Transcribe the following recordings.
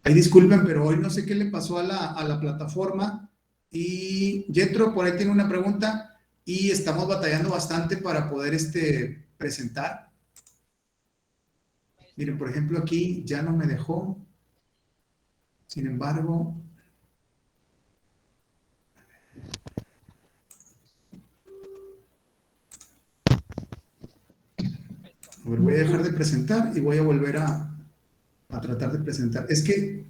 Ahí disculpen, pero hoy no sé qué le pasó a la plataforma. Y Yetro, por ahí tiene una pregunta y estamos batallando bastante para poder presentar. Miren, por ejemplo, aquí ya no me dejó. Sin embargo, a ver, voy a dejar de presentar y voy a volver a tratar de presentar. Es que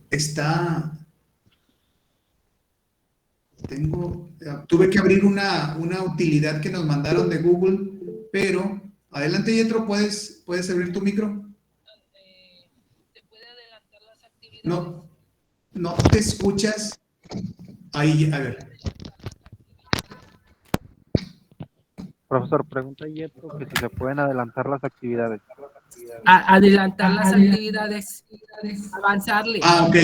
tuve que abrir una utilidad que nos mandaron de Google, pero adelante, Yetro, ¿puedes abrir tu micro? ¿Se puede adelantar las actividades? No te escuchas. Ahí, a ver. Profesor, pregunta Yetro que si se pueden adelantar las actividades. Adelantar las actividades, avanzarle. Ok.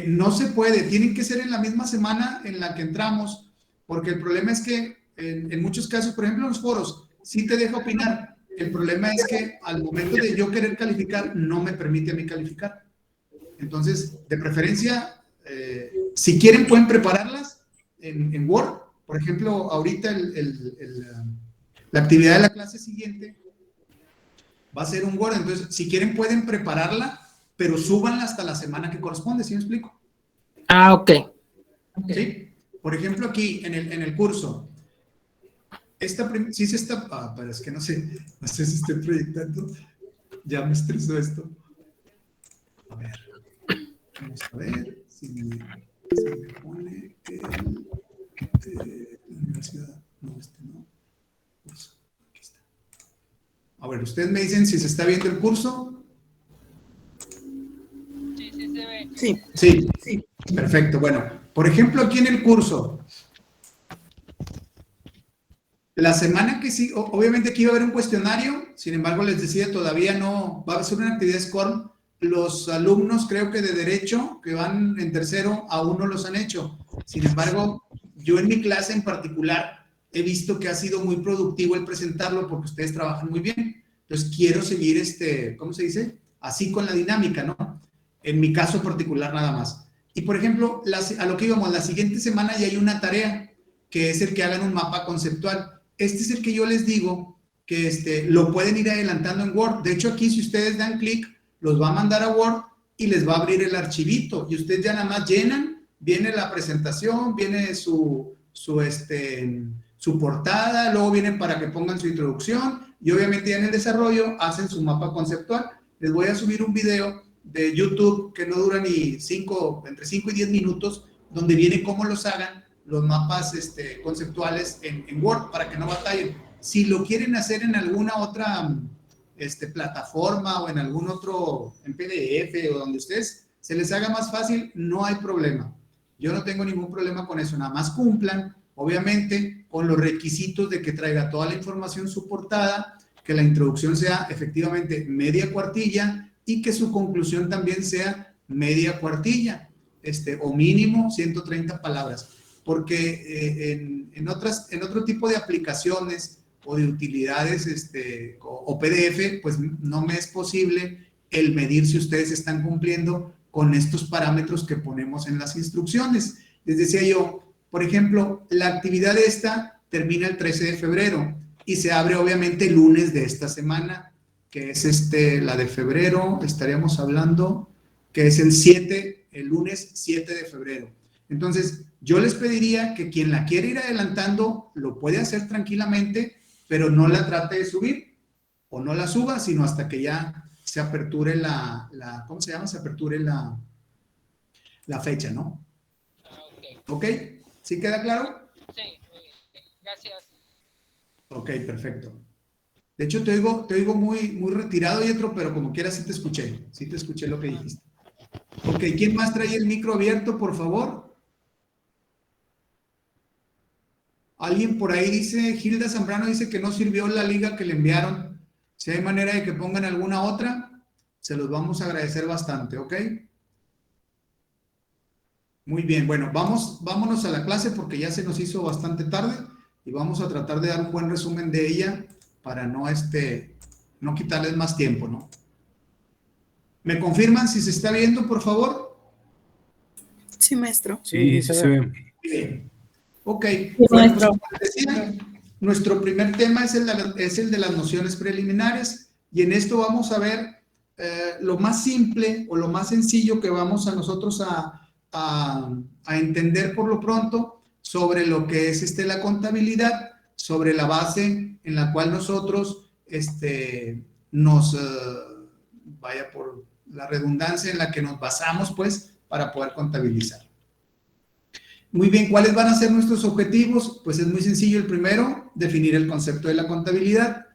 No se puede, tienen que ser en la misma semana en la que entramos, porque el problema es que en muchos casos, por ejemplo en los foros, sí te deja opinar. El problema es que al momento de yo querer calificar, no me permite a mí calificar. Entonces, de preferencia, si quieren pueden prepararlas en Word. Por ejemplo, ahorita la actividad de la clase siguiente va a ser un Word. Entonces, si quieren pueden prepararla, pero súbanla hasta la semana que corresponde, ¿sí me explico? Ok. ¿Sí? Por ejemplo, aquí en el curso, sí se está, pero es que no sé si estoy proyectando, ya me estresó esto. A ver, vamos a ver si me pone la universidad, no, no, curso, aquí está. A ver, ustedes me dicen si se está viendo el curso. Sí se ve. Sí, perfecto. Bueno, por ejemplo, aquí en el curso, la semana que sí, obviamente aquí va a haber un cuestionario, sin embargo, les decía, todavía no, va a ser una actividad SCORM. Los alumnos, creo que de Derecho, que van en tercero, aún no los han hecho. Sin embargo, yo en mi clase en particular he visto que ha sido muy productivo el presentarlo porque ustedes trabajan muy bien. Entonces, quiero seguir, ¿cómo se dice? Así con la dinámica, ¿no? En mi caso particular nada más. Y, por ejemplo, a lo que íbamos, la siguiente semana ya hay una tarea, que es el que hagan un mapa conceptual. Este es el que yo les digo que lo pueden ir adelantando en Word. De hecho, aquí si ustedes dan clic, los va a mandar a Word y les va a abrir el archivito. Y ustedes ya nada más llenan, viene la presentación, viene su portada, luego vienen para que pongan su introducción y obviamente ya en el desarrollo hacen su mapa conceptual. Les voy a subir un video de YouTube que no dura ni entre 5 y 10 minutos, donde viene cómo los hagan los mapas conceptuales en Word para que no batallen. Si lo quieren hacer en alguna otra plataforma o en algún otro, en PDF o donde ustedes se les haga más fácil, no hay problema. Yo no tengo ningún problema con eso, nada más cumplan, obviamente, con los requisitos de que traiga toda la información soportada, que la introducción sea efectivamente media cuartilla y que su conclusión también sea media cuartilla, o mínimo 130 palabras, porque en otro tipo de aplicaciones o de utilidades o PDF, pues no me es posible el medir si ustedes están cumpliendo con estos parámetros que ponemos en las instrucciones. Les decía yo, por ejemplo, la actividad esta termina el 13 de febrero y se abre obviamente el lunes de esta semana, que es la de febrero, estaríamos hablando que es el lunes 7 de febrero. Entonces, yo les pediría que quien la quiere ir adelantando lo puede hacer tranquilamente, pero no la trate de subir o no la suba, sino hasta que ya se aperture ¿cómo se llama? Se aperture la fecha, ¿no? ¿Ok? ¿Sí queda claro? Sí, muy bien. Gracias. Ok, perfecto. De hecho, te oigo muy, muy retirado, Yetro, pero como quieras sí te escuché lo que dijiste. Ok, ¿quién más trae el micro abierto, por favor? Alguien por ahí dice, Hilda Zambrano dice que no sirvió la liga que le enviaron. Si hay manera de que pongan alguna otra, se los vamos a agradecer bastante, ¿ok? Muy bien, bueno, vámonos a la clase porque ya se nos hizo bastante tarde y vamos a tratar de dar un buen resumen de ella para no quitarles más tiempo, ¿no? ¿Me confirman si se está viendo, por favor? Sí, maestro. Sí, sí se ve. Bien. Ok, Sí, bueno, pues maestro. como les decía, nuestro primer tema es el de las nociones preliminares y en esto vamos a ver lo más simple o lo más sencillo que vamos a nosotros a entender por lo pronto sobre lo que es la contabilidad, sobre la base en la cual nosotros nos, vaya por la redundancia en la que nos basamos pues para poder contabilizar. Muy bien, ¿cuáles van a ser nuestros objetivos? Pues es muy sencillo. El primero, definir el concepto de la contabilidad.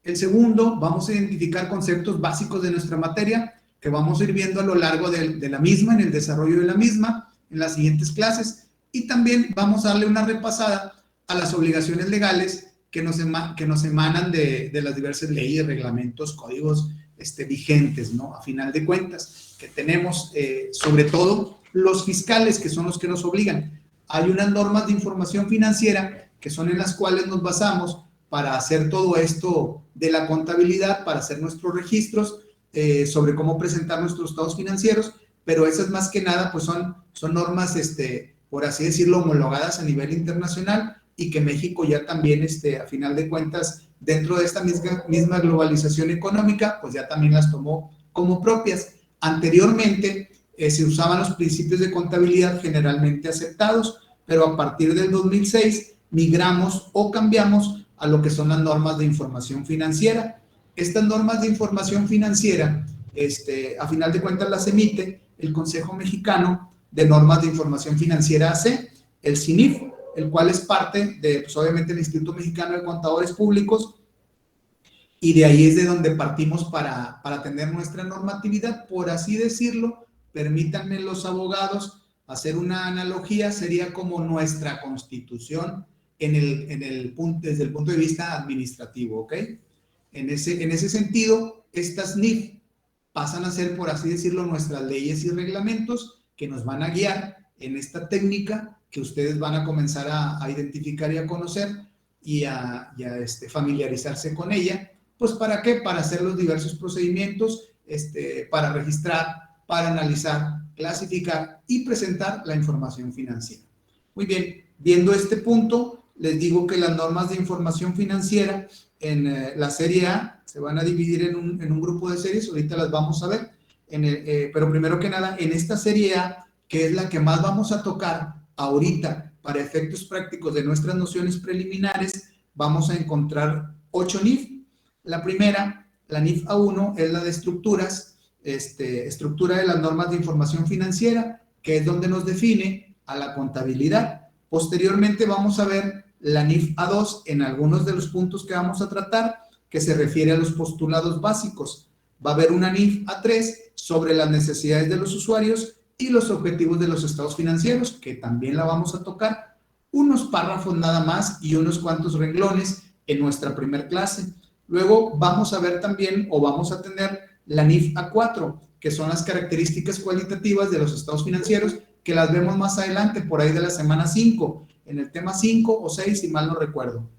El segundo, vamos a identificar conceptos básicos de nuestra materia que vamos a ir viendo a lo largo de la misma, en el desarrollo de la misma, en las siguientes clases. Y también vamos a darle una repasada a las obligaciones legales que nos emanan de las diversas leyes, reglamentos, códigos vigentes, ¿no? A final de cuentas, que tenemos sobre todo los fiscales, que son los que nos obligan. Hay unas normas de información financiera que son en las cuales nos basamos para hacer todo esto de la contabilidad, para hacer nuestros registros, sobre cómo presentar nuestros estados financieros, pero esas más que nada pues son normas, por así decirlo, homologadas a nivel internacional y que México ya también, a final de cuentas, dentro de esta misma globalización económica, pues ya también las tomó como propias. Anteriormente, se usaban los principios de contabilidad generalmente aceptados, pero a partir del 2006 migramos o cambiamos a lo que son las normas de información financiera. Estas normas de información financiera, a final de cuentas las emite el Consejo Mexicano de Normas de Información Financiera AC, el CINIF, el cual es parte de, pues obviamente, el Instituto Mexicano de Contadores Públicos, y de ahí es de donde partimos para tener nuestra normatividad, por así decirlo. Permítanme los abogados hacer una analogía, sería como nuestra constitución desde el punto de vista administrativo, ¿ok? En ese sentido, estas NIF pasan a ser, por así decirlo, nuestras leyes y reglamentos que nos van a guiar en esta técnica que ustedes van a comenzar a identificar y a conocer y a familiarizarse con ella. Pues, ¿para qué? Para hacer los diversos procedimientos, para registrar, para analizar, clasificar y presentar la información financiera. Muy bien, viendo este punto, les digo que las normas de información financiera en la serie A se van a dividir en un grupo de series, ahorita las vamos a ver, pero primero que nada, en esta serie A, que es la que más vamos a tocar ahorita para efectos prácticos de nuestras nociones preliminares, vamos a encontrar 8 NIF. La primera, la NIF A1, es la de estructuras, estructura de las normas de información financiera, que es donde nos define a la contabilidad. Posteriormente vamos a ver la NIF A2 en algunos de los puntos que vamos a tratar, que se refiere a los postulados básicos. Va a haber una NIF A3 sobre las necesidades de los usuarios y los objetivos de los estados financieros, que también la vamos a tocar. Unos párrafos nada más y unos cuantos renglones en nuestra primer clase. Luego vamos a ver también, o vamos a tener la NIF A4, que son las características cualitativas de los estados financieros, que las vemos más adelante, por ahí de la semana 5, en el tema 5 o 6, si mal no recuerdo.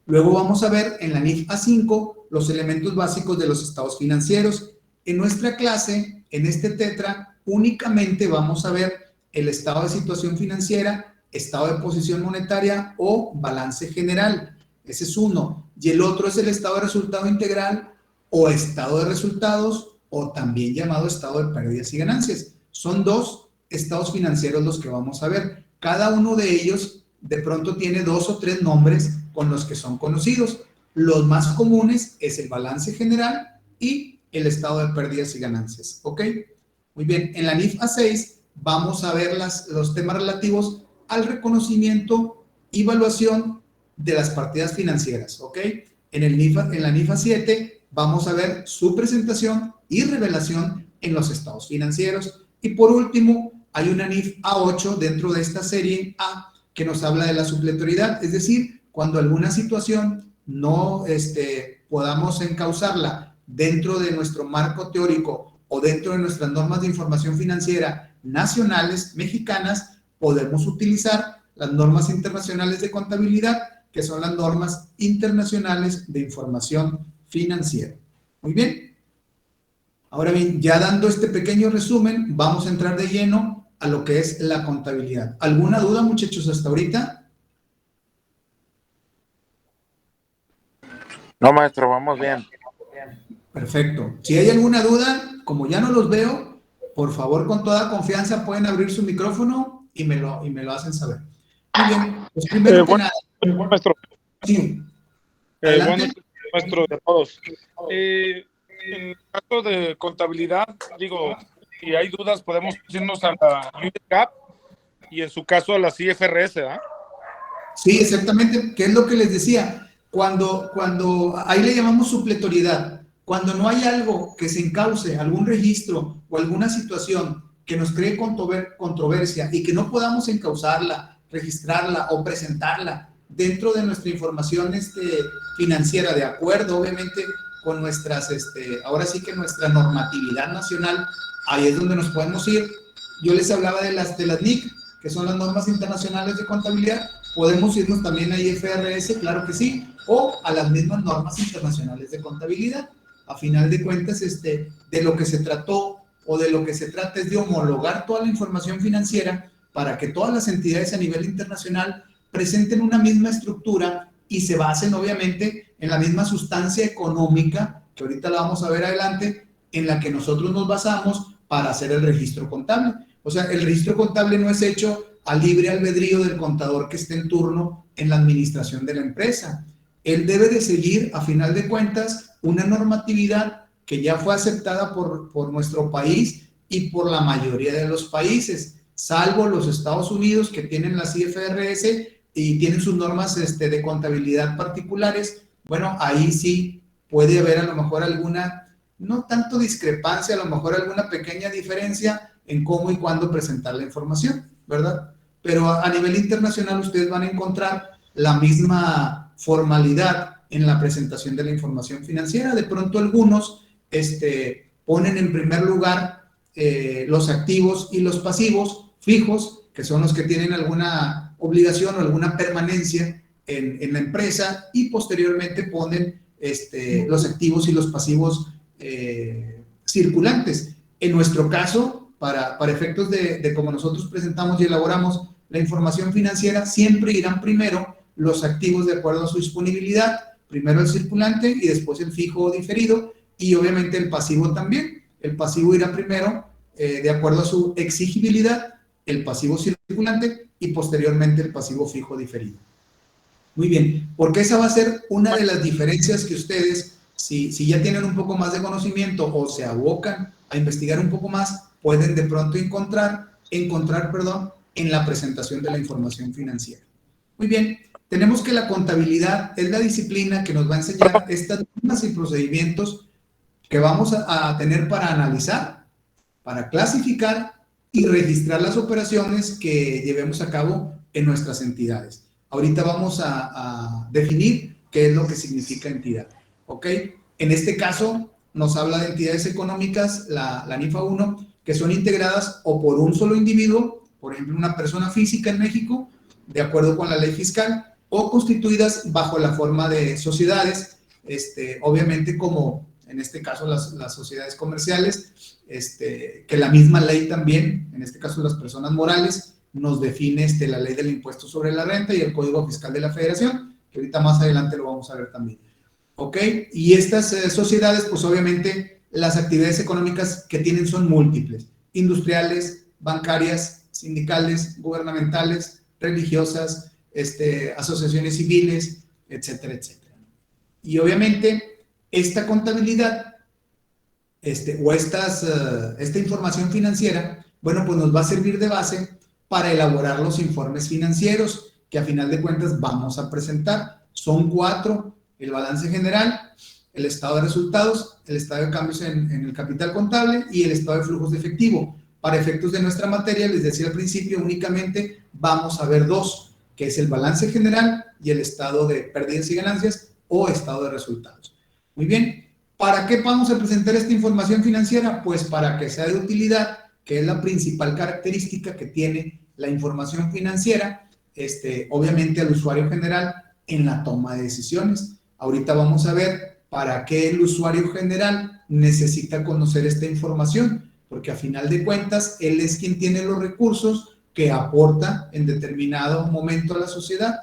Luego vamos a ver en la NIF A5 los elementos básicos de los estados financieros. En nuestra clase, en este tetra, únicamente vamos a ver el estado de situación financiera, estado de posición monetaria o balance general. Ese es uno. Y el otro es el estado de resultado integral o estado de resultados, o también llamado estado de pérdidas y ganancias. Son dos estados financieros los que vamos a ver. Cada uno de ellos de pronto tiene 2 o 3 nombres con los que son conocidos. Los más comunes es el balance general y el estado de pérdidas y ganancias. ¿Ok? Muy bien. En la NIF A6 vamos a ver los temas relativos al reconocimiento y evaluación de las partidas financieras. ¿Ok? En la NIF A7 vamos a ver su presentación y revelación en los estados financieros. Y por último, hay una NIF A8 dentro de esta serie A que nos habla de la supletoriedad, es decir, cuando alguna situación no podamos encauzarla dentro de nuestro marco teórico o dentro de nuestras normas de información financiera nacionales, mexicanas, podemos utilizar las normas internacionales de contabilidad, que son las normas internacionales de información financiera. Muy bien. Ahora bien, ya dando este pequeño resumen, vamos a entrar de lleno a lo que es la contabilidad. ¿Alguna duda, muchachos, hasta ahorita? No, maestro, vamos bien. Perfecto. Si hay alguna duda, como ya no los veo, por favor, con toda confianza pueden abrir su micrófono y me lo hacen saber. Muy bien, pues primero que nada. Maestro. Sí. Buenos días, maestro, de todos. En el caso de contabilidad, digo, si hay dudas, podemos irnos a la USGAP y en su caso a las IFRS, ¿verdad? Sí, exactamente, ¿qué es lo que les decía? Cuando ahí le llamamos supletoriedad, cuando no hay algo que se encauce, algún registro o alguna situación que nos cree controversia y que no podamos encauzarla, registrarla o presentarla dentro de nuestra información financiera, de acuerdo, obviamente, con nuestras, ahora sí que nuestra normatividad nacional, ahí es donde nos podemos ir. Yo les hablaba de las NIC, que son las normas internacionales de contabilidad. Podemos irnos también a IFRS, claro que sí, o a las mismas normas internacionales de contabilidad. A final de cuentas, de lo que se trató o de lo que se trata es de homologar toda la información financiera para que todas las entidades a nivel internacional presenten una misma estructura y se basen obviamente en la misma sustancia económica, que ahorita la vamos a ver adelante, en la que nosotros nos basamos para hacer el registro contable. O sea, el registro contable no es hecho a libre albedrío del contador que esté en turno en la administración de la empresa. Él debe de seguir, a final de cuentas, una normatividad que ya fue aceptada por nuestro país y por la mayoría de los países, salvo los Estados Unidos, que tienen las IFRS y tienen sus normas de contabilidad particulares. Bueno, ahí sí puede haber a lo mejor alguna, no tanto discrepancia, a lo mejor alguna pequeña diferencia en cómo y cuándo presentar la información, ¿verdad? Pero a nivel internacional ustedes van a encontrar la misma formalidad en la presentación de la información financiera. De pronto algunos ponen en primer lugar los activos y los pasivos fijos, que son los que tienen alguna obligación o alguna permanencia en la empresa, y posteriormente ponen los activos y los pasivos circulantes. En nuestro caso, para efectos de cómo nosotros presentamos y elaboramos la información financiera, siempre irán primero los activos de acuerdo a su disponibilidad, primero el circulante y después el fijo o diferido, y obviamente el pasivo también. El pasivo irá primero de acuerdo a su exigibilidad, el pasivo circulante y posteriormente el pasivo fijo diferido. Muy bien, porque esa va a ser una de las diferencias que ustedes, si ya tienen un poco más de conocimiento o se abocan a investigar un poco más, pueden de pronto encontrar en la presentación de la información financiera. Muy bien, tenemos que la contabilidad es la disciplina que nos va a enseñar estas normas y procedimientos que vamos a tener para analizar, para clasificar y registrar las operaciones que llevemos a cabo en nuestras entidades. Ahorita vamos a definir qué es lo que significa entidad, ¿ok? En este caso nos habla de entidades económicas, la NIFA 1, que son integradas o por un solo individuo, por ejemplo, una persona física en México, de acuerdo con la ley fiscal, o constituidas bajo la forma de sociedades, obviamente como en este caso las sociedades comerciales, que la misma ley también, en este caso las personas morales, nos define la ley del impuesto sobre la renta y el Código Fiscal de la Federación, que ahorita más adelante lo vamos a ver también. ¿Ok? Y estas sociedades, pues obviamente las actividades económicas que tienen son múltiples: industriales, bancarias, sindicales, gubernamentales, religiosas, asociaciones civiles, etcétera, etcétera. Y obviamente esta contabilidad esta información financiera, bueno, pues nos va a servir de base para elaborar los informes financieros que a final de cuentas vamos a presentar. Son 4: el balance general, el estado de resultados, el estado de cambios en el capital contable y el estado de flujos de efectivo. Para efectos de nuestra materia, les decía al principio, únicamente vamos a ver 2, que es el balance general y el estado de pérdidas y ganancias o estado de resultados. Muy bien, ¿para qué vamos a presentar esta información financiera? Pues para que sea de utilidad, que es la principal característica que tiene la información financiera, obviamente al usuario general en la toma de decisiones. Ahorita vamos a ver para qué el usuario general necesita conocer esta información, porque a final de cuentas, él es quien tiene los recursos que aporta en determinado momento a la sociedad,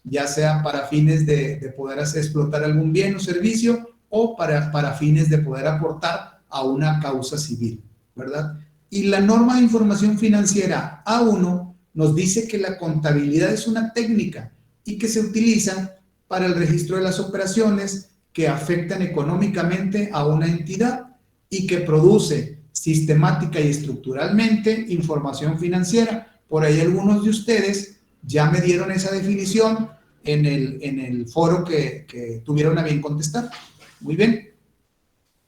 ya sea para fines de poder explotar algún bien o servicio, o para fines de poder aportar a una causa civil, ¿verdad? Y la norma de información financiera A1 nos dice que la contabilidad es una técnica y que se utiliza para el registro de las operaciones que afectan económicamente a una entidad y que produce sistemática y estructuralmente información financiera. Por ahí algunos de ustedes ya me dieron esa definición en el foro que tuvieron a bien contestar. Muy bien.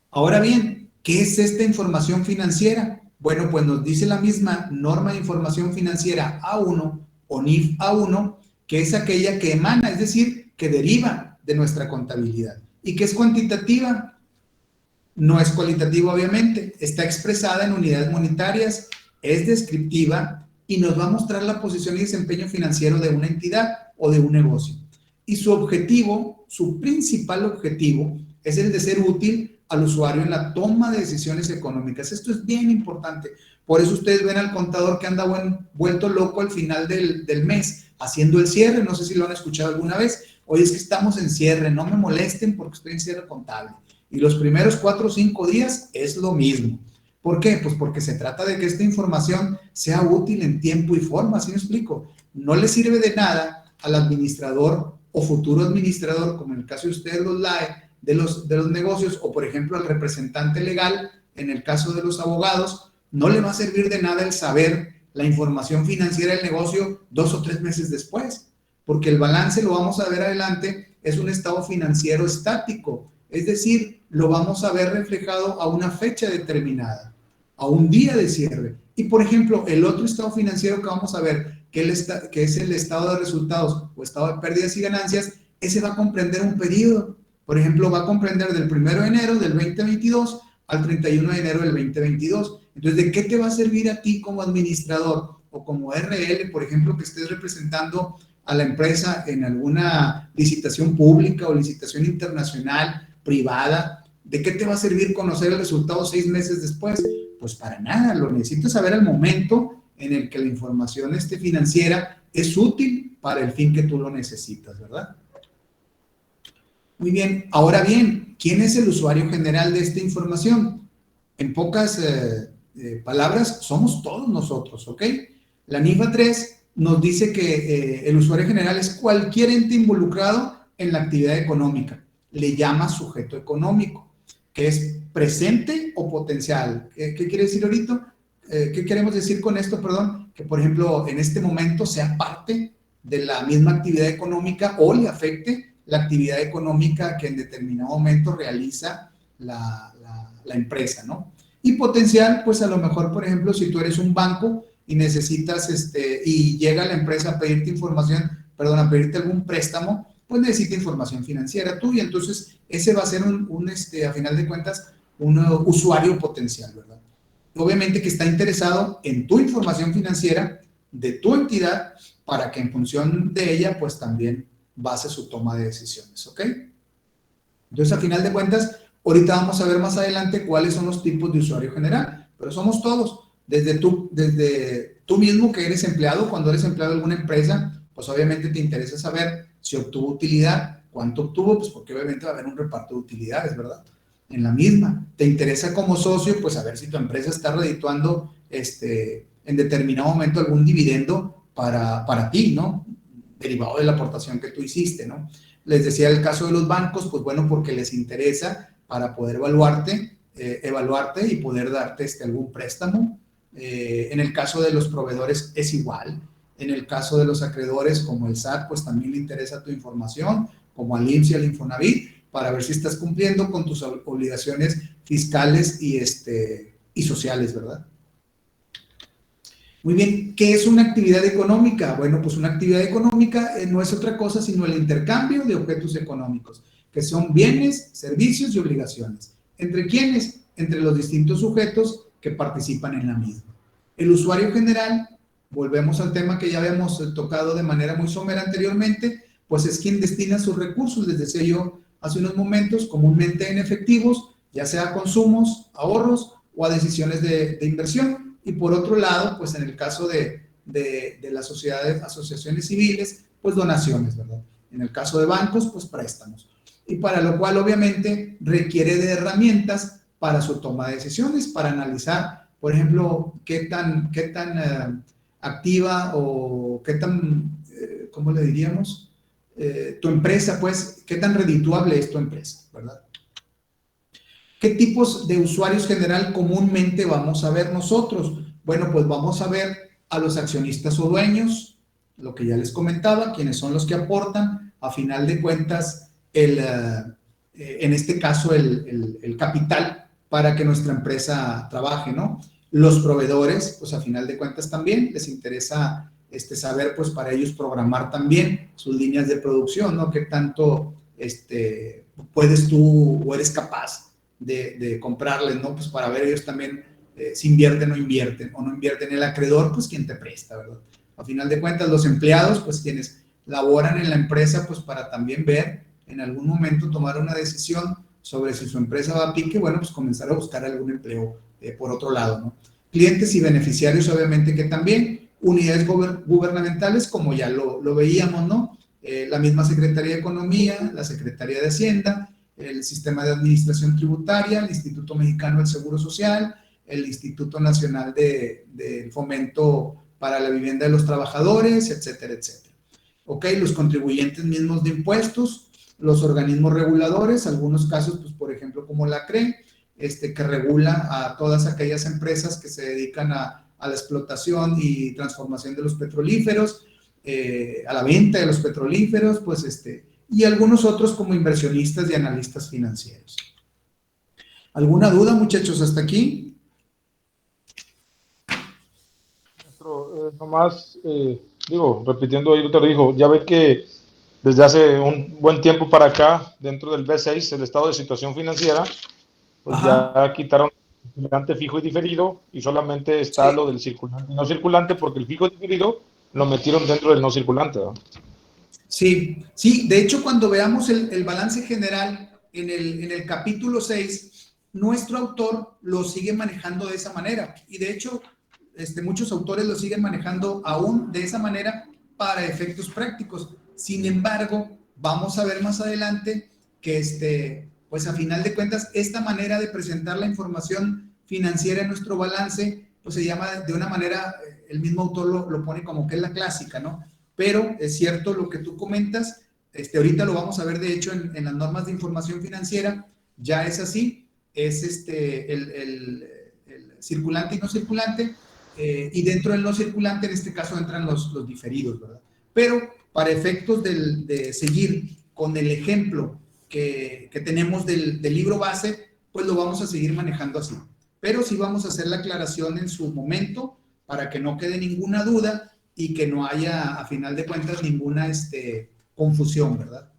Ahora bien, ¿qué es esta información financiera? Bueno, pues nos dice la misma norma de información financiera A1 o NIF A1, que es aquella que emana, es decir, que deriva de nuestra contabilidad. ¿Y que es cuantitativa? No es cualitativa, obviamente. Está expresada en unidades monetarias, es descriptiva y nos va a mostrar la posición y desempeño financiero de una entidad o de un negocio. Y su objetivo, su principal objetivo, es el de ser útil al usuario en la toma de decisiones económicas. Esto es bien importante. Por eso ustedes ven al contador que anda vuelto loco al final del mes, haciendo el cierre. No sé si lo han escuchado alguna vez. Oye, es que estamos en cierre, no me molesten porque estoy en cierre contable. Y los primeros 4 o 5 días es lo mismo. ¿Por qué? Pues porque se trata de que esta información sea útil en tiempo y forma, ¿sí me explico? No le sirve de nada al administrador o futuro administrador, como en el caso de ustedes los LAE, de los negocios, o por ejemplo al representante legal, en el caso de los abogados, no le va a servir de nada el saber la información financiera del negocio 2 o 3 meses después, porque el balance, lo vamos a ver adelante, es un estado financiero estático, es decir, lo vamos a ver reflejado a una fecha determinada, a un día de cierre. Y por ejemplo, el otro estado financiero que vamos a ver, que es el estado de resultados o estado de pérdidas y ganancias, ese va a comprender un periodo. Por ejemplo, va a comprender del 1 de enero del 2022 al 31 de enero del 2022. Entonces, ¿de qué te va a servir a ti como administrador o como RL, por ejemplo, que estés representando a la empresa en alguna licitación pública o licitación internacional, privada? ¿De qué te va a servir conocer el resultado 6 meses después? Pues para nada, lo necesitas saber al momento en el que la información financiera es útil para el fin que tú lo necesitas, ¿verdad? Muy bien, ahora bien, ¿quién es el usuario general de esta información? En pocas palabras, somos todos nosotros, ¿ok? La NIFA 3 nos dice que el usuario general es cualquier ente involucrado en la actividad económica. Le llama sujeto económico, que es presente o potencial. ¿Qué quiere decir ahorita? ¿Qué queremos decir con esto? Perdón, que por ejemplo en este momento sea parte de la misma actividad económica o le afecte la actividad económica que en determinado momento realiza la empresa, ¿no? Y potencial, pues a lo mejor, por ejemplo, si tú eres un banco y necesitas, y llega la empresa a pedirte información, perdón, a pedirte algún préstamo, pues necesita información financiera tuya, entonces ese va a ser a final de cuentas, un usuario potencial, ¿verdad? Obviamente que está interesado en tu información financiera de tu entidad para que en función de ella, pues también base su toma de decisiones, ¿ok? Entonces, a final de cuentas, ahorita vamos a ver más adelante cuáles son los tipos de usuario general, pero somos todos, desde tú mismo que eres empleado, cuando eres empleado de alguna empresa, pues obviamente te interesa saber si obtuvo utilidad, cuánto obtuvo, pues porque obviamente va a haber un reparto de utilidades, ¿verdad? En la misma. Te interesa como socio, pues a ver si tu empresa está redituando en determinado momento algún dividendo para ti, ¿no? Derivado de la aportación que tú hiciste, ¿no? Les decía el caso de los bancos, pues bueno, porque les interesa para poder evaluarte y poder darte algún préstamo. En el caso de los proveedores es igual. En el caso de los acreedores, como el SAT, pues también le interesa tu información, como al IMSS y al Infonavit, para ver si estás cumpliendo con tus obligaciones fiscales y sociales, ¿verdad? Muy bien, ¿qué es una actividad económica? Bueno, pues una actividad económica no es otra cosa sino el intercambio de objetos económicos, que son bienes, servicios y obligaciones. ¿Entre quiénes? Entre los distintos sujetos que participan en la misma. El usuario general, volvemos al tema que ya habíamos tocado de manera muy somera anteriormente, pues es quien destina sus recursos, les decía yo hace unos momentos, comúnmente en efectivos, ya sea a consumos, ahorros o a decisiones de inversión. Y por otro lado, pues en el caso de las sociedades, asociaciones civiles, pues donaciones, ¿verdad? En el caso de bancos, pues préstamos. Y para lo cual obviamente requiere de herramientas para su toma de decisiones, para analizar, por ejemplo, qué tan activa o qué tan, ¿cómo le diríamos? Tu empresa, pues, qué tan redituable es tu empresa, ¿verdad? ¿Qué tipos de usuarios general comúnmente vamos a ver nosotros? Bueno, pues vamos a ver a los accionistas o dueños, lo que ya les comentaba, quienes son los que aportan, a final de cuentas, en este caso, el capital para que nuestra empresa trabaje, ¿no? Los proveedores, pues a final de cuentas también les interesa saber, pues para ellos programar también sus líneas de producción, ¿no? ¿Qué tanto puedes tú o eres capaz de comprarles, ¿no? Pues para ver ellos también si invierten o no invierten. El acreedor, pues quien te presta, ¿verdad? A final de cuentas, los empleados, pues quienes laboran en la empresa, pues para también ver, en algún momento tomar una decisión sobre si su empresa va a pique, bueno, pues comenzar a buscar algún empleo por otro lado, ¿no? Clientes y beneficiarios, obviamente que también, unidades gubernamentales, como ya lo veíamos, ¿no? La misma Secretaría de Economía, la Secretaría de Hacienda, el Sistema de Administración Tributaria, el Instituto Mexicano del Seguro Social, el Instituto Nacional de Fomento para la Vivienda de los Trabajadores, etcétera, etcétera. Ok, los contribuyentes mismos de impuestos, los organismos reguladores, algunos casos, pues por ejemplo, como la CRE, que regula a todas aquellas empresas que se dedican a la explotación y transformación de los petrolíferos, a la venta de los petrolíferos, pues y algunos otros como inversionistas y analistas financieros. ¿Alguna duda, muchachos, hasta aquí? Nomás, repitiendo ahí lo que dijo, ya ve que desde hace un buen tiempo para acá, dentro del B6, el estado de situación financiera, pues Ajá. ya quitaron el circulante fijo y diferido y solamente está lo del circulante y no circulante, porque el fijo y diferido lo metieron dentro del no circulante, ¿no? Sí, sí, de hecho cuando veamos el balance general en el capítulo 6, nuestro autor lo sigue manejando de esa manera y de hecho muchos autores lo siguen manejando aún de esa manera para efectos prácticos. Sin embargo, vamos a ver más adelante que pues a final de cuentas esta manera de presentar la información financiera en nuestro balance pues se llama de una manera, el mismo autor lo pone como que es la clásica, ¿no? Pero es cierto lo que tú comentas, ahorita lo vamos a ver de hecho en las normas de información financiera, ya es así, es el circulante y no circulante, y dentro del no circulante en este caso entran los diferidos, ¿verdad? Pero para efectos de seguir con el ejemplo que tenemos del libro base, pues lo vamos a seguir manejando así. Pero sí vamos a hacer la aclaración en su momento para que no quede ninguna duda y que no haya, a final de cuentas, ninguna confusión, ¿verdad?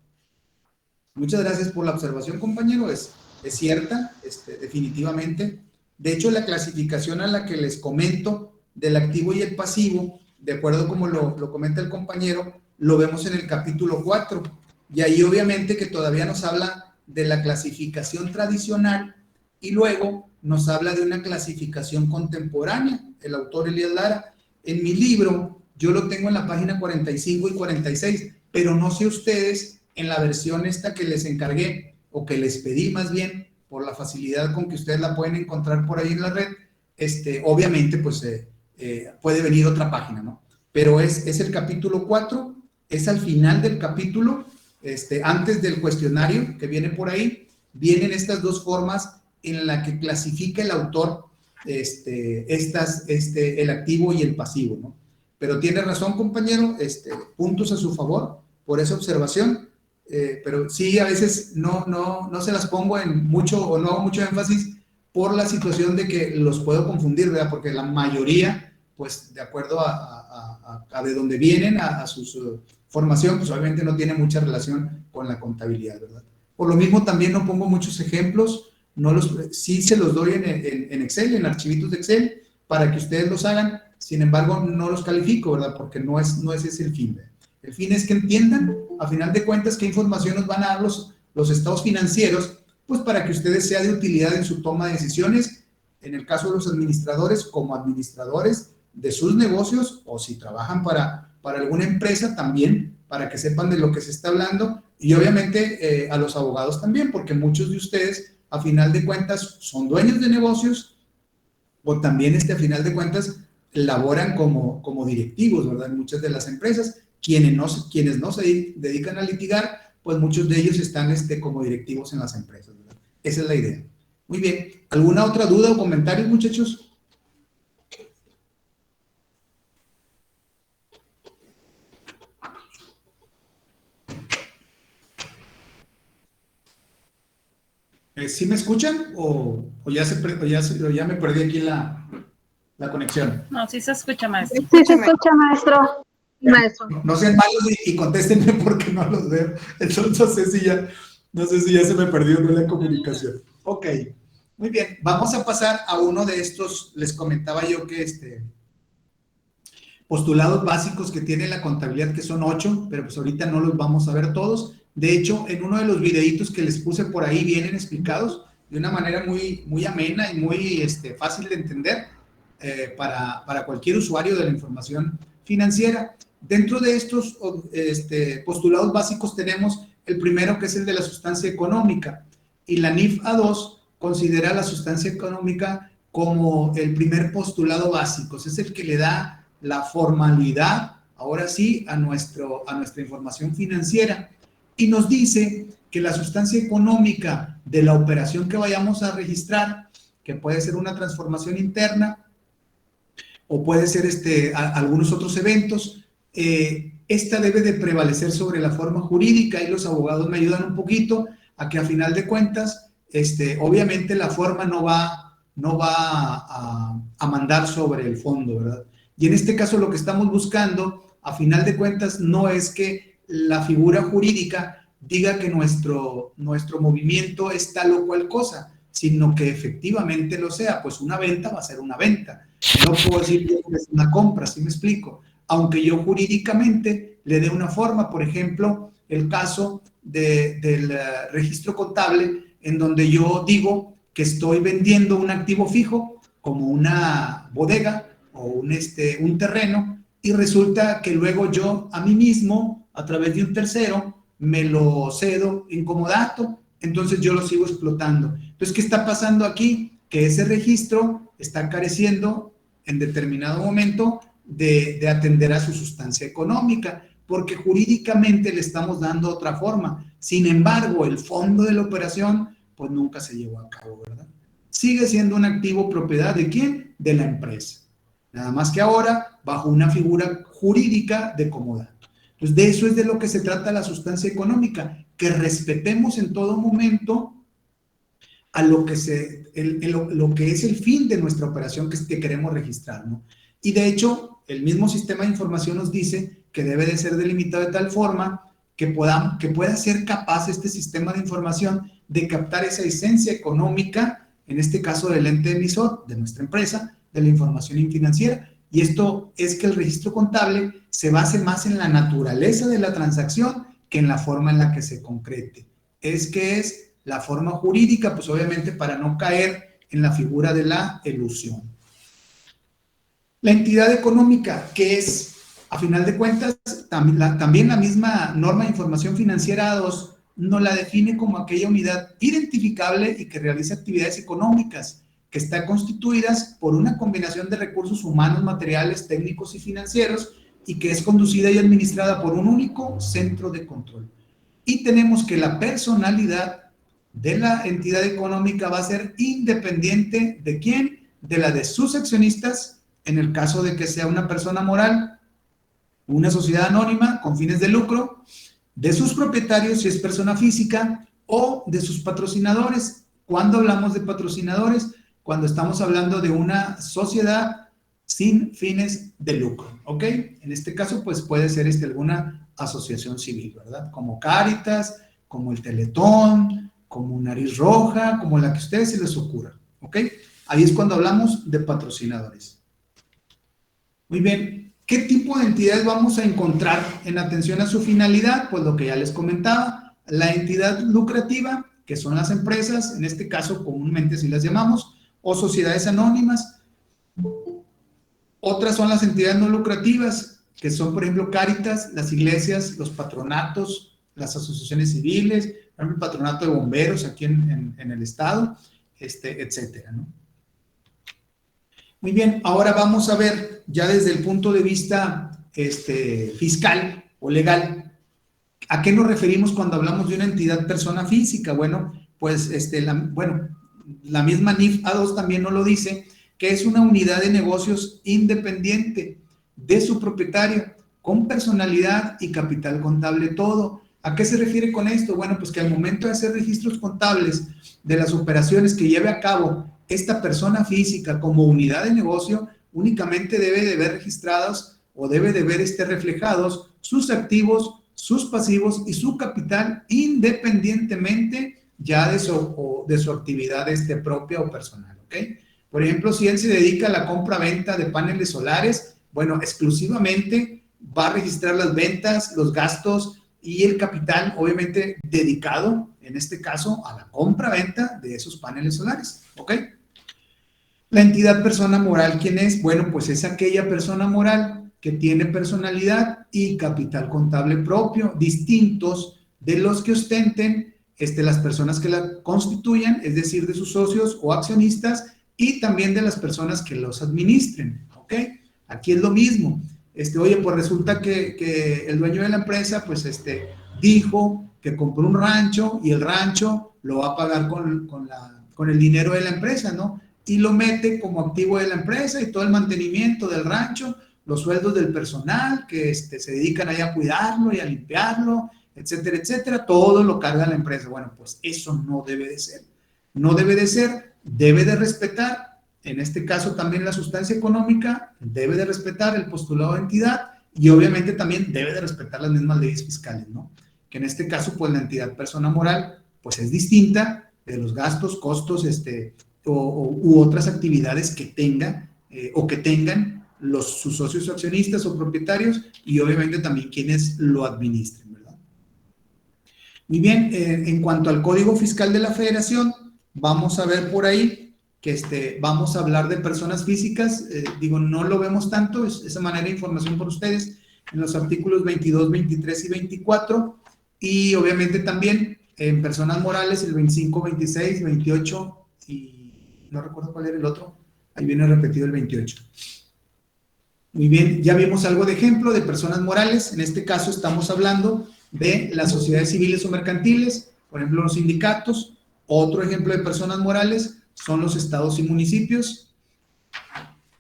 Muchas gracias por la observación, compañero. Es cierta, definitivamente. De hecho, la clasificación a la que les comento del activo y el pasivo, de acuerdo como lo comenta el compañero, lo vemos en el capítulo 4. Y ahí obviamente que todavía nos habla de la clasificación tradicional y luego nos habla de una clasificación contemporánea, el autor Elías Lara. En mi libro, yo lo tengo en la página 45 y 46, pero no sé ustedes, en la versión esta que les encargué, o que les pedí más bien, por la facilidad con que ustedes la pueden encontrar por ahí en la red, obviamente, pues puede venir otra página, ¿no? Pero es el capítulo 4, es al final del capítulo, antes del cuestionario que viene por ahí, vienen estas dos formas en la que clasifica el autor el activo y el pasivo, ¿no? Pero tiene razón, compañero, puntos a su favor por esa observación, pero sí, a veces no se las pongo en mucho o no hago mucho énfasis por la situación de que los puedo confundir, ¿verdad? Porque la mayoría, pues de acuerdo a de dónde vienen, a su formación, pues obviamente no tiene mucha relación con la contabilidad, ¿verdad? Por lo mismo también no pongo muchos ejemplos, sí se los doy en Excel, en archivitos de Excel, para que ustedes los hagan, sin embargo no los califico, ¿verdad? Porque no es ese el fin, ¿verdad? El fin es que entiendan, a final de cuentas, qué información nos van a dar los estados financieros pues para que ustedes sea de utilidad en su toma de decisiones, en el caso de los administradores, como administradores de sus negocios, o si trabajan para alguna empresa también, para que sepan de lo que se está hablando, y obviamente a los abogados también, porque muchos de ustedes, a final de cuentas, son dueños de negocios, o también a final de cuentas, laboran como directivos, ¿verdad? En muchas de las empresas, quienes no se dedican a litigar, pues muchos de ellos están como directivos en las empresas, ¿verdad? Esa es la idea. Muy bien. ¿Alguna otra duda o comentario, muchachos? ¿Sí me escuchan? ¿O ya me perdí aquí la conexión? No, sí se escucha, maestro. Sí, se escucha, maestro. Maestro. No sean malos y contéstenme porque no los veo. Entonces no sé si ya se me perdió la comunicación. Ok, muy bien. Vamos a pasar a uno de estos. Les comentaba yo que postulados básicos que tiene la contabilidad, que son 8, pero pues ahorita no los vamos a ver todos. De hecho, en uno de los videitos que les puse por ahí vienen explicados de una manera muy, muy amena y muy fácil de entender para cualquier usuario de la información financiera. Dentro de estos postulados básicos tenemos el primero, que es el de la sustancia económica, y la NIF A2 considera la sustancia económica como el primer postulado básico. Es el que le da la formalidad, ahora sí, a nuestra información financiera, y nos dice que la sustancia económica de la operación que vayamos a registrar, que puede ser una transformación interna o puede ser algunos otros eventos, esta debe de prevalecer sobre la forma jurídica, y los abogados me ayudan un poquito a que a final de cuentas, obviamente la forma no va a mandar sobre el fondo, ¿verdad? Y en este caso lo que estamos buscando, a final de cuentas, no es que la figura jurídica diga que nuestro movimiento es tal o cual cosa, sino que efectivamente lo sea. Pues una venta va a ser una venta. No puedo decir que es una compra, ¿sí me explico? Aunque yo jurídicamente le dé una forma. Por ejemplo, el caso del registro contable, en donde yo digo que estoy vendiendo un activo fijo, como una bodega o un terreno, y resulta que luego yo a mí mismo, a través de un tercero, me lo cedo en comodato, entonces yo lo sigo explotando. Entonces, ¿qué está pasando aquí? Que ese registro está careciendo en determinado momento de atender a su sustancia económica, porque jurídicamente le estamos dando otra forma. Sin embargo, el fondo de la operación, pues nunca se llevó a cabo, ¿verdad? Sigue siendo un activo propiedad ¿de quién? De la empresa. Nada más que ahora bajo una figura jurídica de comodato. Entonces, de eso es de lo que se trata la sustancia económica, que respetemos en todo momento a lo que es el fin de nuestra operación que queremos registrar, ¿no? Y de hecho, el mismo sistema de información nos dice que debe de ser delimitado de tal forma que pueda ser capaz este sistema de información de captar esa esencia económica, en este caso del ente emisor, de nuestra empresa, de la información financiera. Y esto es que el registro contable se base más en la naturaleza de la transacción que en la forma en la que se concrete. Es la forma jurídica, pues obviamente para no caer en la figura de la elusión. La entidad económica, que es, a final de cuentas, también la misma norma de información financiera 2 nos la define como aquella unidad identificable y que realiza actividades económicas que están constituidas por una combinación de recursos humanos, materiales, técnicos y financieros, y que es conducida y administrada por un único centro de control. Y tenemos que la personalidad de la entidad económica va a ser independiente ¿de quién? De la de sus accionistas, en el caso de que sea una persona moral, una sociedad anónima con fines de lucro, de sus propietarios si es persona física, o de sus patrocinadores. ¿Cuándo hablamos de patrocinadores? Cuando estamos hablando de una sociedad sin fines de lucro, ¿ok? En este caso, pues puede ser alguna asociación civil, ¿verdad? Como Cáritas, como el Teletón, como Nariz Roja, como la que a ustedes se les ocurra, ¿ok? Ahí es cuando hablamos de patrocinadores. Muy bien, ¿qué tipo de entidades vamos a encontrar en atención a su finalidad? Pues lo que ya les comentaba, la entidad lucrativa, que son las empresas, en este caso comúnmente así las llamamos, o sociedades anónimas. Otras son las entidades no lucrativas, que son, por ejemplo, Cáritas, las iglesias, los patronatos, las asociaciones civiles, por ejemplo, el patronato de bomberos aquí en el estado, etcétera, ¿no? Muy bien, ahora vamos a ver ya desde el punto de vista fiscal o legal, ¿a qué nos referimos cuando hablamos de una entidad persona física? Bueno, pues la misma NIF A2 también nos lo dice, que es una unidad de negocios independiente de su propietario, con personalidad y capital contable todo. ¿A qué se refiere con esto? Bueno, pues que al momento de hacer registros contables de las operaciones que lleve a cabo esta persona física como unidad de negocio, únicamente debe de ver registrados o debe de ver reflejados sus activos, sus pasivos y su capital independientemente ya de su actividad propia o personal, ¿ok? Por ejemplo, si él se dedica a la compra-venta de paneles solares, bueno, exclusivamente va a registrar las ventas, los gastos y el capital, obviamente, dedicado, en este caso, a la compra-venta de esos paneles solares, ¿ok? La entidad persona moral, ¿quién es? Bueno, pues es aquella persona moral que tiene personalidad y capital contable propio, distintos de los que ostenten las personas que la constituyan, es decir, de sus socios o accionistas, y también de las personas que los administren, ¿ok? Aquí es lo mismo. Oye, pues resulta que el dueño de la empresa, pues, dijo que compró un rancho y el rancho lo va a pagar con el dinero de la empresa, ¿no? Y lo mete como activo de la empresa y todo el mantenimiento del rancho, los sueldos del personal que se dedican ahí a cuidarlo y a limpiarlo, etcétera, etcétera, todo lo carga la empresa. Bueno, pues eso no debe de ser. No debe de ser, debe de respetar, en este caso también la sustancia económica, debe de respetar el postulado de entidad y obviamente también debe de respetar las mismas leyes fiscales, ¿no? Que en este caso, pues la entidad persona moral, pues es distinta de los gastos, costos, u otras actividades que tenga o que tengan sus socios o accionistas o propietarios y obviamente también quienes lo administren, ¿verdad? Muy bien, en cuanto al Código Fiscal de la Federación, vamos a ver por ahí que vamos a hablar de personas físicas, no lo vemos tanto, esa manera de información por ustedes, en los artículos 22, 23 y 24, y obviamente también en personas morales, el 25, 26, 28 y no recuerdo cuál era el otro, ahí viene repetido el 28. Muy bien, ya vimos algo de ejemplo de personas morales, en este caso estamos hablando de las sociedades civiles o mercantiles, por ejemplo los sindicatos. Otro ejemplo de personas morales son los estados y municipios,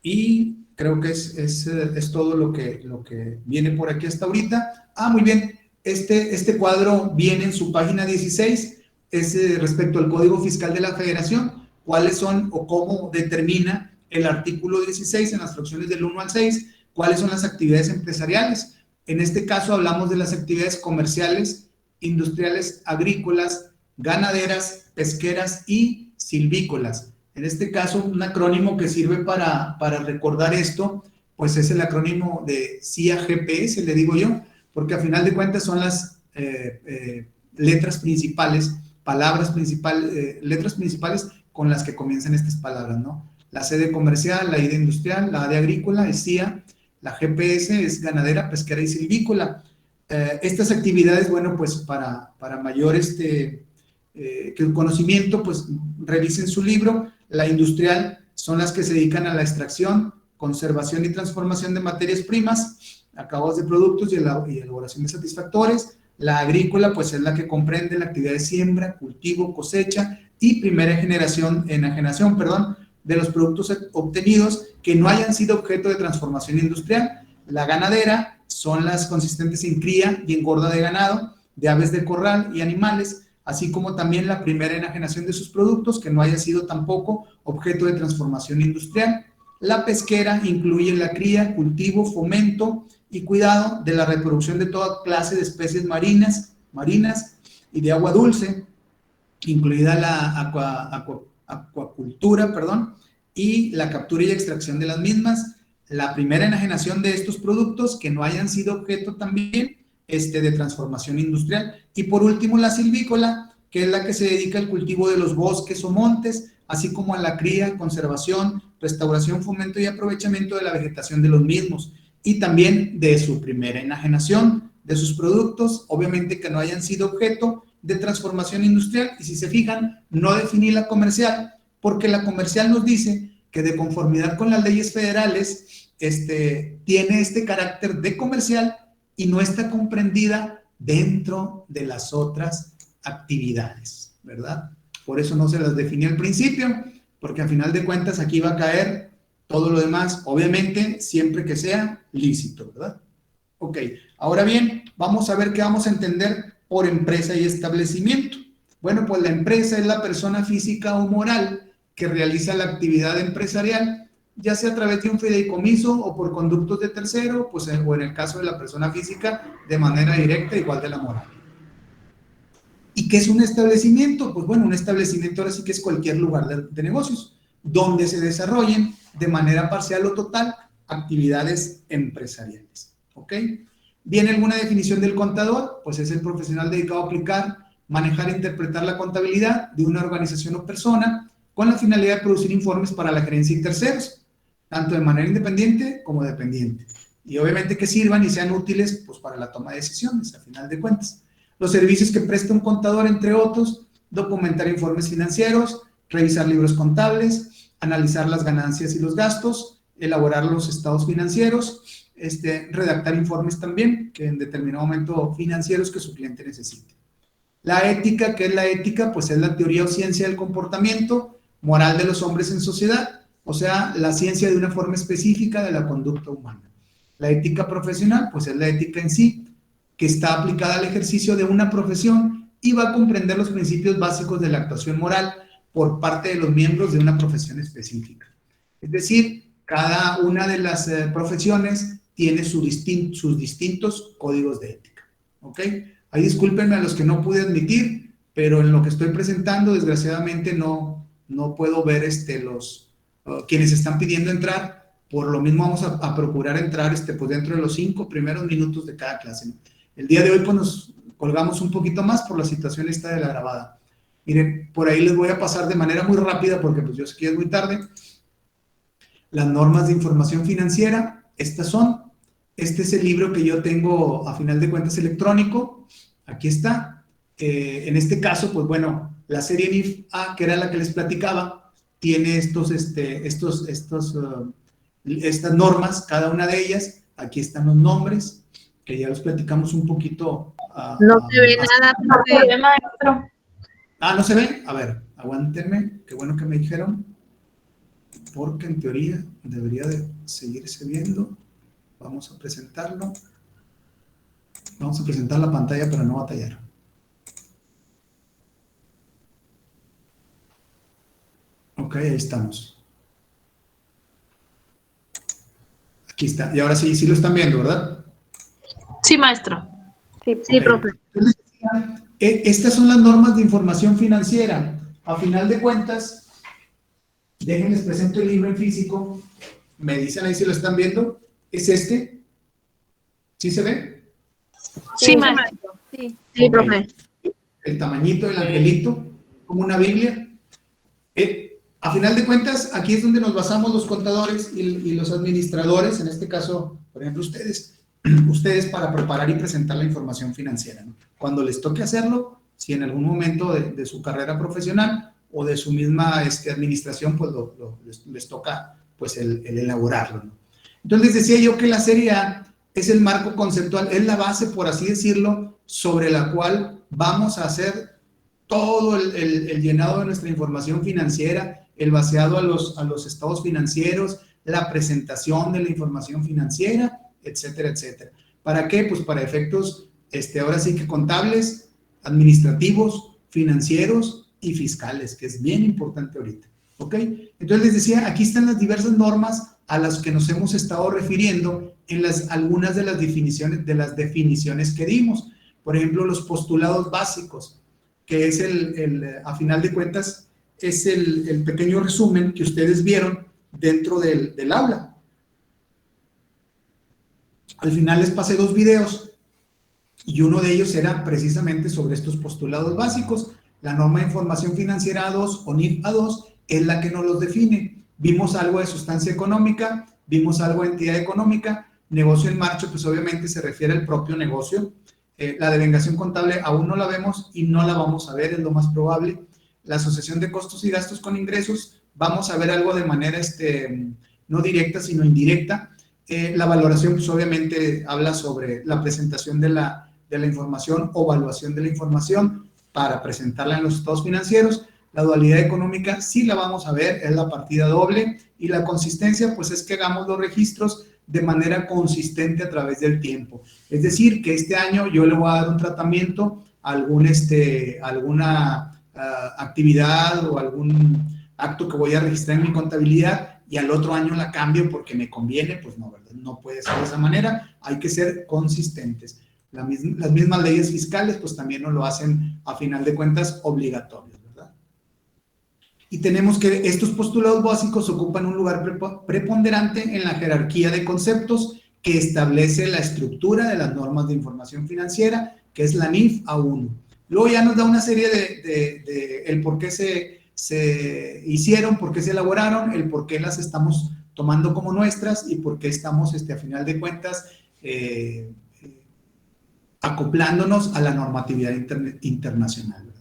y creo que es todo lo que viene por aquí hasta ahorita. Muy bien, este cuadro viene en su página 16, es respecto al Código Fiscal de la Federación, cuáles son o cómo determina el artículo 16 en las fracciones del 1 al 6, cuáles son las actividades empresariales. En este caso hablamos de las actividades comerciales, industriales, agrícolas, ganaderas, pesqueras y silvícolas. En este caso, un acrónimo que sirve para recordar esto, pues es el acrónimo de CIA-GPS, le digo yo, porque a final de cuentas son las letras principales, letras principales con las que comienzan estas palabras, ¿no? La C de comercial, la I de industrial, la A de agrícola es CIA, la GPS es ganadera, pesquera y silvícola. Estas actividades, bueno, pues para mayor que el conocimiento, pues revisen su libro. La industrial son las que se dedican a la extracción, conservación y transformación de materias primas, acabados de productos y elaboración de satisfactores. La agrícola, pues es la que comprende la actividad de siembra, cultivo, cosecha y primera enajenación, de los productos obtenidos que no hayan sido objeto de transformación industrial. La ganadera son las consistentes en cría y engorda de ganado, de aves de corral y animales, así como también la primera enajenación de sus productos que no haya sido tampoco objeto de transformación industrial. La pesquera incluye la cría, cultivo, fomento y cuidado de la reproducción de toda clase de especies marinas y de agua dulce, incluida la acuacultura, y la captura y extracción de las mismas. La primera enajenación de estos productos que no hayan sido objeto también de transformación industrial. Y por último, la silvícola que es la que se dedica al cultivo de los bosques o montes, así como a la cría, conservación, restauración, fomento y aprovechamiento de la vegetación de los mismos, y también de su primera enajenación de sus productos, obviamente que no hayan sido objeto de transformación industrial. Y si se fijan, no definí la comercial, porque la comercial nos dice que de conformidad con las leyes federales, tiene este carácter de comercial y no está comprendida dentro de las otras actividades, ¿verdad? Por eso no se las definí al principio, porque al final de cuentas aquí va a caer todo lo demás, obviamente siempre que sea lícito, ¿verdad? Ok, ahora bien, vamos a ver qué vamos a entender por empresa y establecimiento. Bueno, pues la empresa es la persona física o moral que realiza la actividad empresarial, ya sea a través de un fideicomiso o por conductos de tercero, pues, o en el caso de la persona física, de manera directa, igual de la moral. ¿Y qué es un establecimiento? Pues bueno, un establecimiento ahora sí que es cualquier lugar de negocios, donde se desarrollen de manera parcial o total actividades empresariales. ¿Ok? ¿Viene alguna definición del contador? Pues es el profesional dedicado a aplicar, manejar e interpretar la contabilidad de una organización o persona con la finalidad de producir informes para la gerencia y terceros, tanto de manera independiente como dependiente. Y obviamente que sirvan y sean útiles pues, para la toma de decisiones, a final de cuentas. Los servicios que presta un contador, entre otros, documentar informes financieros, revisar libros contables, analizar las ganancias y los gastos, elaborar los estados financieros, redactar informes también, que en determinado momento financieros que su cliente necesite. La ética, ¿qué es la ética? Pues es la teoría o ciencia del comportamiento moral de los hombres en sociedad, o sea, la ciencia de una forma específica de la conducta humana. La ética profesional, pues es la ética en sí, que está aplicada al ejercicio de una profesión y va a comprender los principios básicos de la actuación moral por parte de los miembros de una profesión específica. Es decir, cada una de las profesiones tiene sus distintos códigos de ética. ¿Ok? Ahí discúlpenme a los que no pude admitir, pero en lo que estoy presentando, desgraciadamente, no puedo ver quienes están pidiendo entrar. Por lo mismo vamos a procurar entrar pues dentro de los 5 primeros minutos de cada clase, ¿no? El día de hoy pues nos colgamos un poquito más por la situación esta de la grabada. Miren, por ahí les voy a pasar de manera muy rápida porque pues yo sé que es muy tarde. Las normas de información financiera, estas son. Este es el libro que yo tengo a final de cuentas electrónico. Aquí está. En este caso, pues bueno, la serie NIF-A, que era la que les platicaba, tiene estas normas, cada una de ellas. Aquí están los nombres, que ya los platicamos un poquito. No se ve nada, profe. Maestro. Ah, ¿no se ve? A ver, aguántenme. Qué bueno que me dijeron. Porque en teoría debería de seguirse viendo. Vamos a presentarlo. Vamos a presentar la pantalla para no batallar. Ok, ahí estamos. Aquí está. Y ahora sí, sí lo están viendo, ¿verdad? Sí, maestro. Sí, Okay. profe. Entonces, estas son las normas de información financiera. A final de cuentas, déjenles presento el libro en físico. Me dicen ahí si lo están viendo. ¿Es este? ¿Sí se ve? Sí, maestro. Sí, sí, profe. El tamañito del angelito, como una Biblia. A final de cuentas, aquí es donde nos basamos los contadores y los administradores, en este caso, por ejemplo, ustedes para preparar y presentar la información financiera, ¿no? Cuando les toque hacerlo, si en algún momento de su carrera profesional o de su misma administración, pues les toca pues el elaborarlo, ¿no? Entonces les decía yo que la serie A es el marco conceptual, es la base, por así decirlo, sobre la cual vamos a hacer todo el llenado de nuestra información financiera, el vaciado a los estados financieros, la presentación de la información financiera, etcétera, etcétera. ¿Para qué? Pues para efectos, ahora sí que contables, administrativos, financieros y fiscales, que es bien importante ahorita. ¿Ok? Entonces les decía, aquí están las diversas normas a las que nos hemos estado refiriendo en algunas de las definiciones que dimos. Por ejemplo, los postulados básicos, que es a final de cuentas, es el pequeño resumen que ustedes vieron dentro del aula. Al final les pasé 2 videos y uno de ellos era precisamente sobre estos postulados básicos. La norma de información financiera A2 o NIF A2 es la que nos los define. Vimos algo de sustancia económica, vimos algo de entidad económica, negocio en marcha, pues obviamente se refiere al propio negocio. La devengación contable aún no la vemos y no la vamos a ver, es lo más probable. La asociación de costos y gastos con ingresos, vamos a ver algo de manera no directa, sino indirecta. La valoración, pues obviamente habla sobre la presentación de la información o evaluación de la información para presentarla en los estados financieros. La dualidad económica sí la vamos a ver, es la partida doble, y la consistencia pues es que hagamos los registros de manera consistente a través del tiempo. Es decir, que este año yo le voy a dar un tratamiento a alguna actividad o algún acto que voy a registrar en mi contabilidad y al otro año la cambio porque me conviene, pues no, ¿verdad? No puede ser de esa manera, hay que ser consistentes. Las mismas leyes fiscales pues también nos lo hacen a final de cuentas obligatorios, ¿verdad? Y tenemos que estos postulados básicos ocupan un lugar preponderante en la jerarquía de conceptos que establece la estructura de las normas de información financiera, que es la NIF A1. Luego ya nos da una serie de el por qué se hicieron, por qué se elaboraron, el por qué las estamos tomando como nuestras y por qué estamos, a final de cuentas, acoplándonos a la normatividad internacional.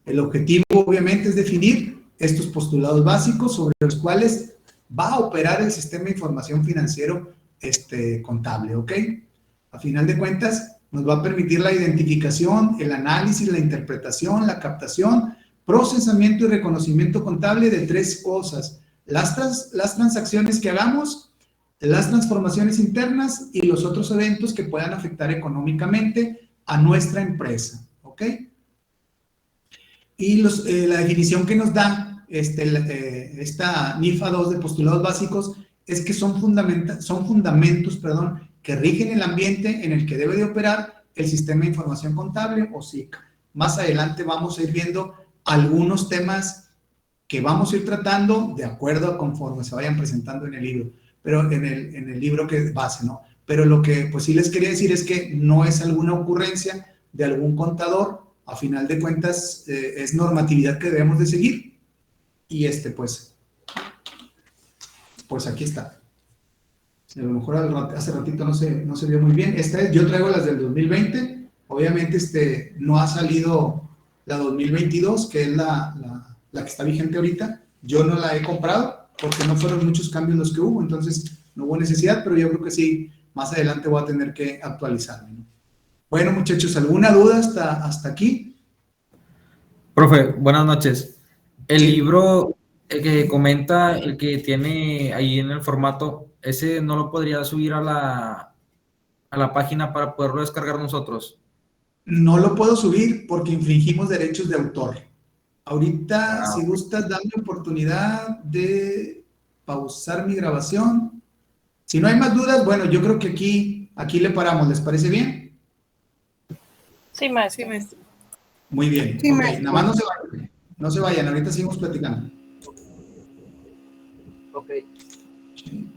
El objetivo, obviamente, es definir estos postulados básicos sobre los cuales va a operar el sistema de información financiero contable, ¿ok? A final de cuentas, nos va a permitir la identificación, el análisis, la interpretación, la captación, procesamiento y reconocimiento contable de tres cosas: las transacciones que hagamos, las transformaciones internas y los otros eventos que puedan afectar económicamente a nuestra empresa, ¿ok? Y la definición que nos da esta NIF A2 de postulados básicos es que son fundamentos, que rigen el ambiente en el que debe de operar el Sistema de Información Contable o SIC. Más adelante vamos a ir viendo algunos temas que vamos a ir tratando de acuerdo a conforme se vayan presentando en el libro, pero en el libro que es base, ¿no? Pero lo que pues sí les quería decir es que no es alguna ocurrencia de algún contador, a final de cuentas es normatividad que debemos de seguir y pues aquí está. A lo mejor hace ratito no se vio muy bien. Yo traigo las del 2020, obviamente no ha salido la 2022, que es la que está vigente ahorita. Yo no la he comprado porque no fueron muchos cambios los que hubo, entonces no hubo necesidad, pero yo creo que sí, más adelante voy a tener que actualizarme, ¿no? Bueno, muchachos, ¿alguna duda hasta aquí? Profe, buenas noches. El Sí. libro, el que comenta, el que tiene ahí en el formato, ¿ese no lo podría subir a la página para poderlo descargar nosotros? No lo puedo subir porque infringimos derechos de autor. Ahorita, si gustas, dame oportunidad de pausar mi grabación. Si no hay más dudas, bueno, yo creo que aquí le paramos. ¿Les parece bien? Sí, maestro. Sí, maestro. Muy bien. Sí, Ok, maestro. nada más no se vayan, ahorita seguimos platicando. Ok. Sí.